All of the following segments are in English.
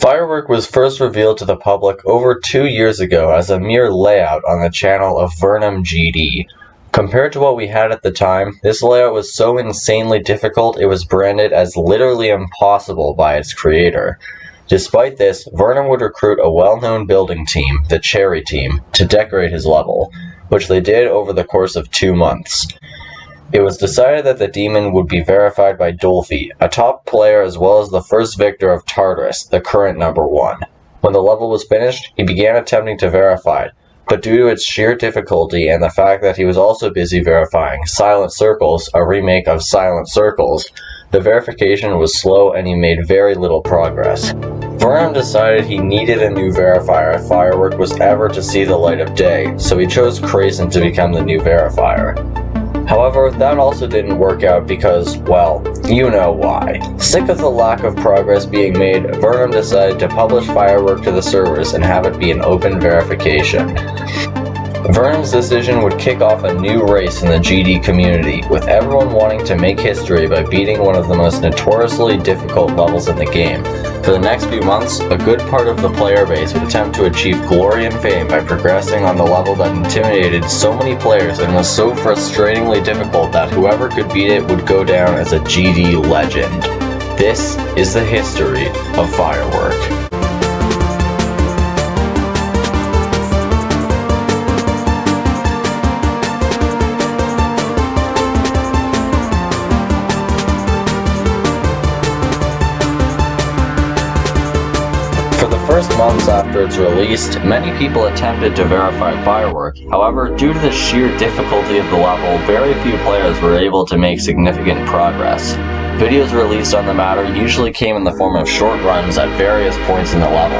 Firework was first revealed to the public over 2 years ago as a mere layout on the channel of Vernum GD. Compared to what we had at the time, this layout was so insanely difficult it was branded as literally impossible by its creator. Despite this, Vernum would recruit a well-known building team, the Cherryteam, to decorate his level, which they did over the course of 2 months. It was decided that the demon would be verified by Dolphy, a top player as well as the first victor of Tartarus, the current number 1. When the level was finished, he began attempting to verify it, but due to its sheer difficulty and the fact that he was also busy verifying Silent Circles, a remake of Silent Circles, the verification was slow and he made very little progress. Vernum decided he needed a new verifier if Firework was ever to see the light of day, so he chose Crayson to become the new verifier. However, that also didn't work out because, well, you know why. Sick of the lack of progress being made, Vernum decided to publish Firework to the servers and have it be an open verification. Vernum's decision would kick off a new race in the GD community, with everyone wanting to make history by beating one of the most notoriously difficult levels in the game. For the next few months, a good part of the player base would attempt to achieve glory and fame by progressing on the level that intimidated so many players and was so frustratingly difficult that whoever could beat it would go down as a GD legend. This is the history of Firework. For the first months after its release, many people attempted to verify Firework. However, due to the sheer difficulty of the level, very few players were able to make significant progress. Videos released on the matter usually came in the form of short runs at various points in the level.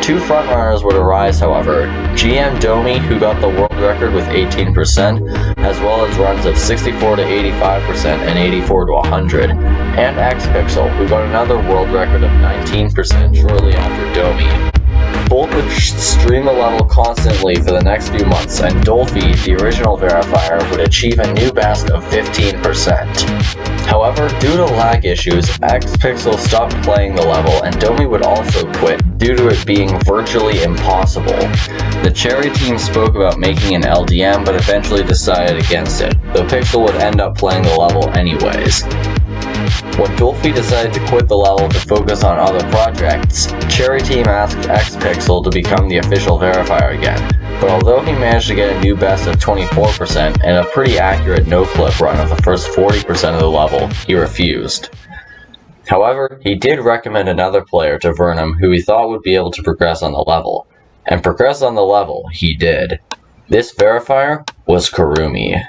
2 frontrunners would arise, however, GM Domi, who got the world record with 18%, as well as runs of 64 to 85% and 84 to 100, and Xpixel, who got another world record of 19% shortly after Domi. Both would stream the level constantly for the next few months, and Dolphy, the original verifier, would achieve a new best of 15%. However, due to lag issues, Xpixel stopped playing the level, and Domi would also quit due to it being virtually impossible. The Cherryteam spoke about making an LDM, but eventually decided against it, though Pixel would end up playing the level anyways. When Dolphy decided to quit the level to focus on other projects, Cherryteam asked Xpixel to become the official verifier again, but although he managed to get a new best of 24% and a pretty accurate no-clip run of the first 40% of the level, he refused. However, he did recommend another player to Vernum who he thought would be able to progress on the level, and progress on the level he did. This verifier was Kurumi.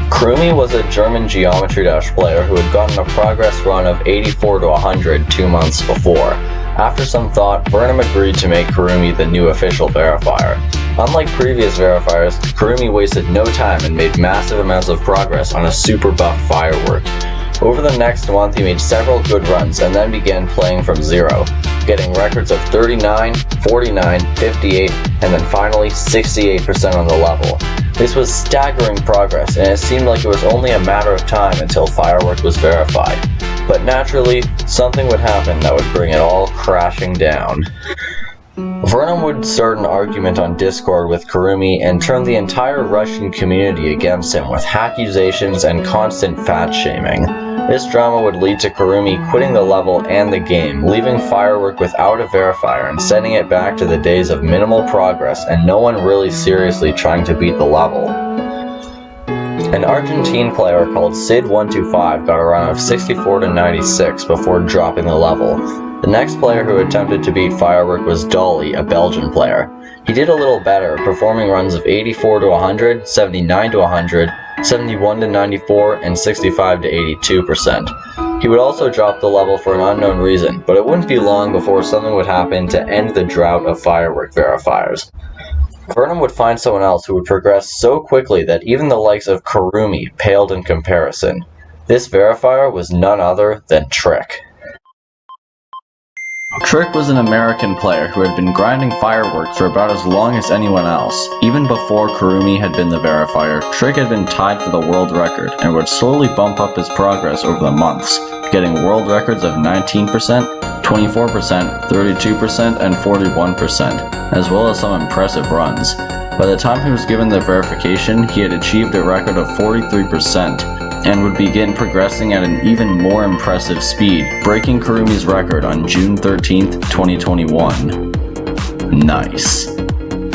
Kurumi was a German Geometry Dash player who had gotten a progress run of 84 to 100 2 months before. After some thought, Vernum agreed to make Kurumi the new official verifier. Unlike previous verifiers, Kurumi wasted no time and made massive amounts of progress on a super buff Firework. Over the next month he made several good runs and then began playing from zero, getting records of 39, 49, 58, and then finally 68% on the level. This was staggering progress, and it seemed like it was only a matter of time until Firework was verified. But naturally, something would happen that would bring it all crashing down. Vernum would start an argument on Discord with Kurumi and turn the entire Russian community against him with accusations and constant fat-shaming. This drama would lead to Kurumi quitting the level and the game, leaving Firework without a verifier and sending it back to the days of minimal progress and no one really seriously trying to beat the level. An Argentine player called Sid125 got a run of 64 to 96 before dropping the level. The next player who attempted to beat Firework was Dolly, a Belgian player. He did a little better, performing runs of 84 to 100, 79 to 100, 71 to 94, and 65 to 82%. He would also drop the level for an unknown reason, but it wouldn't be long before something would happen to end the drought of Firework verifiers. Vernum would find someone else who would progress so quickly that even the likes of Kurumi paled in comparison. This verifier was none other than Trick. Trick was an American player who had been grinding Firework for about as long as anyone else. Even before Kurumi had been the verifier, Trick had been tied for the world record and would slowly bump up his progress over the months, getting world records of 19%, 24%, 32%, and 41%, as well as some impressive runs. By the time he was given the verification, he had achieved a record of 43%, and would begin progressing at an even more impressive speed, breaking Kurumi's record on June 13th, 2021. Nice.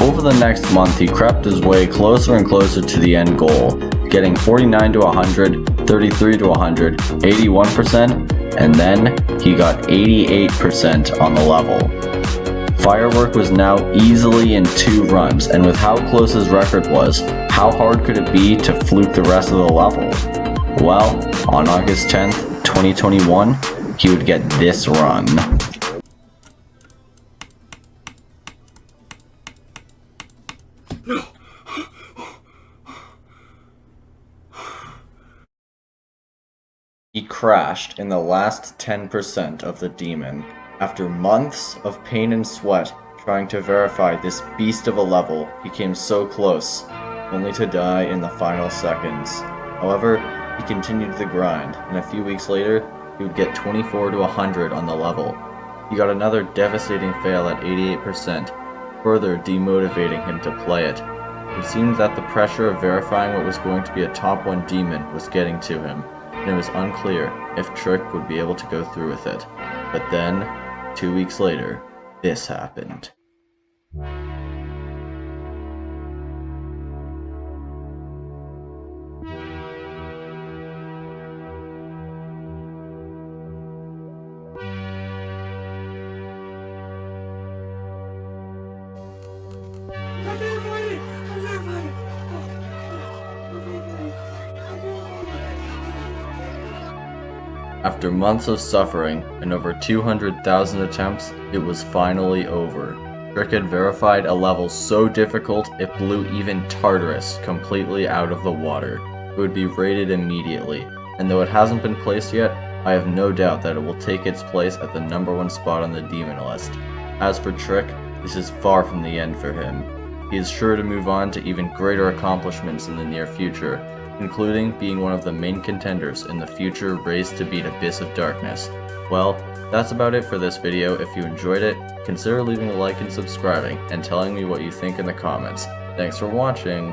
Over the next month, he crept his way closer and closer to the end goal, getting 49 to 100, 33 to 100, 81%, and then he got 88% on the level. Firework was now easily in 2 runs, and with how close his record was, how hard could it be to fluke the rest of the level? Well, on August 10th, 2021, he would get this run. He crashed in the last 10% of the demon. After months of pain and sweat trying to verify this beast of a level, he came so close, only to die in the final seconds. However, he continued the grind, and a few weeks later, he would get 24 to 100 on the level. He got another devastating fail at 88%, further demotivating him to play it. It seemed that the pressure of verifying what was going to be a top 1 demon was getting to him, and it was unclear if Trick would be able to go through with it. But then, 2 weeks later, this happened. After months of suffering and over 200,000 attempts, it was finally over. Trick had verified a level so difficult it blew even Tartarus completely out of the water. It would be rated immediately, and though it hasn't been placed yet, I have no doubt that it will take its place at the #1 spot on the demon list. As for Trick, this is far from the end for him. He is sure to move on to even greater accomplishments in the near future, including being one of the main contenders in the future race to beat Abyss of Darkness. Well, that's about it for this video. If you enjoyed it, consider leaving a like and subscribing, and telling me what you think in the comments. Thanks for watching!